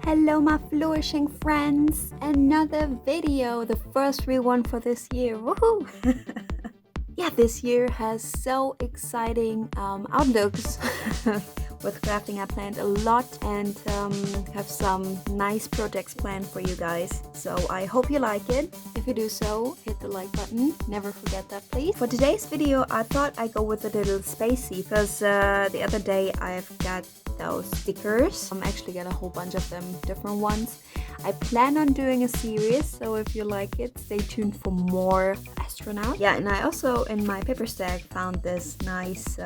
Hello my flourishing friends, another video, the first real one for this year, woohoo! Yeah, this year has so exciting outlooks. With crafting I planned a lot and have some nice projects planned for you guys. So I hope you like it. If you do so, hit the like button. Never forget that, please. For today's video, I thought I'd go with a little spacey because the other day I've got those stickers. Actually got a whole bunch of them, different ones. I plan on doing a series, so if you like it, stay tuned for more astronaut. Yeah, and I also in my paper stack found this nice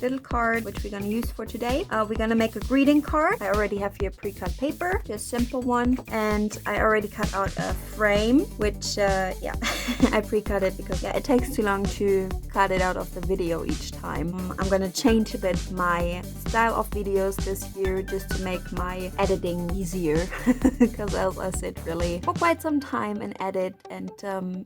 little card which we're gonna use for today. We're gonna make a greeting card. I already have here pre-cut paper, just simple one, and I already cut out a frame, which yeah, I pre-cut it because yeah, it takes too long to cut it out of the video each time. I'm gonna change a bit my style of videos this year just to make my editing easier because else I sit really for quite some time and edit, and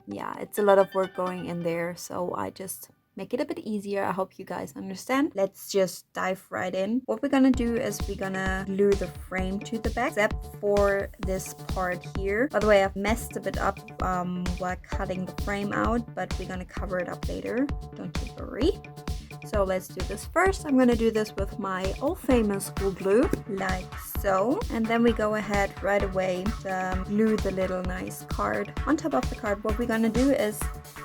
yeah, it's a lot of work going in there, so I just make it a bit easier. I hope you guys understand. Let's just dive right in. What we're gonna do is we're gonna glue the frame to the back, except for this part here. By the way, I've messed a bit up while cutting the frame out, but we're gonna cover it up later, don't you worry. So let's do this first. I'm gonna do this with my old famous glue glue, like so. And then we go ahead right away to glue the little nice card on top of the card. What we're gonna do is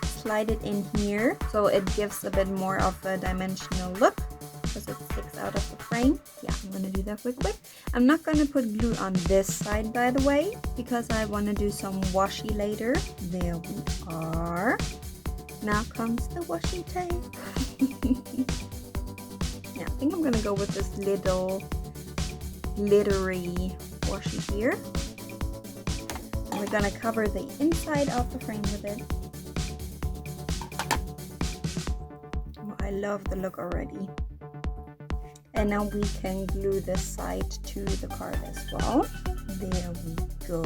slide it in here so it gives a bit more of a dimensional look because it sticks out of the frame. Yeah, I'm gonna do that real quick. I'm not gonna put glue on this side, by the way, because I want to do some washi later. There we are. Now comes the washi tape. Yeah, I think I'm gonna go with this little glittery washi here. And we're gonna cover the inside of the frame with it. Oh, I love the look already. And now we can glue this side to the card as well. There we go.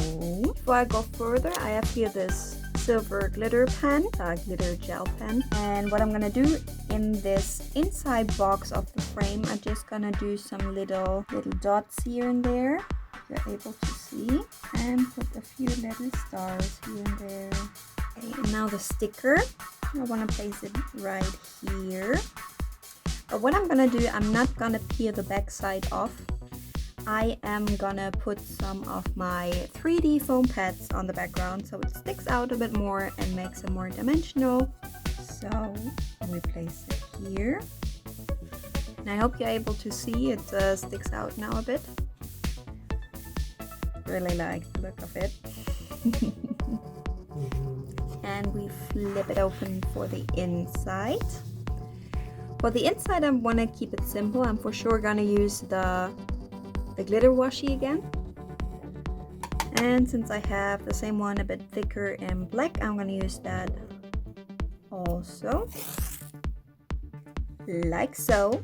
Before I go further, I have here this silver glitter pen, glitter gel pen, and what I'm gonna do in this inside box of the frame, I'm just gonna do some little dots here and there, if you're able to see, and put a few little stars here and there. Okay, and now the sticker, I want to place it right here. But what I'm gonna do, I'm not gonna peel the back side off. I am gonna put some of my 3D foam pads on the background so it sticks out a bit more and makes it more dimensional. So we place it here. And I hope you're able to see it sticks out now a bit. Really like the look of it. And we flip it open for the inside. For the inside I want to keep it simple. I'm for sure gonna use the glitter washi again, and since I have the same one a bit thicker in black, I'm gonna use that also, like so.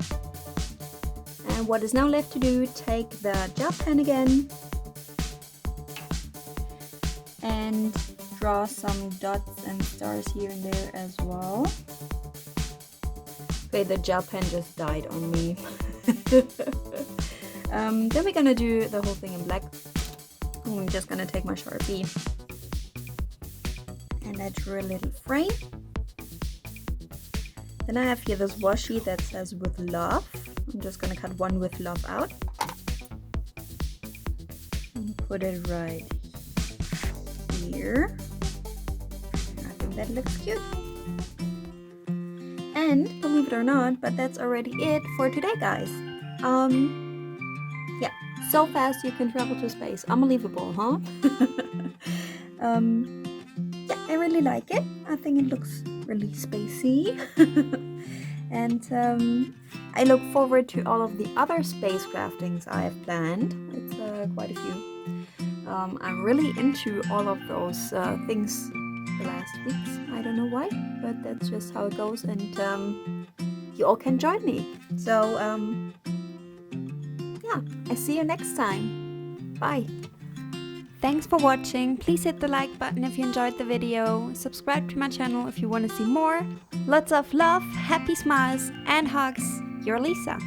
And what is now left to do, take the gel pen again and draw some dots and stars here and there as well. Okay, the gel pen just died on me. Then we're gonna do the whole thing in black. I'm just gonna take my Sharpie and I drew a little frame. Then I have here this washi that says with love. I'm just gonna cut one with love out and put it right here. I think that looks cute. And believe it or not, but that's already it for today, guys. Yeah, so fast you can travel to space. Unbelievable, huh? Yeah, I really like it. I think it looks really spacey. And I look forward to all of the other space craftings I have planned. It's quite a few. I'm really into all of those things the last weeks. I don't know why, but that's just how it goes, and you all can join me. So yeah, I see you next time. Bye. Thanks for watching. Please hit the like button if you enjoyed the video. Subscribe to my channel if you want to see more. Lots of love, happy smiles and hugs. Your Lisa.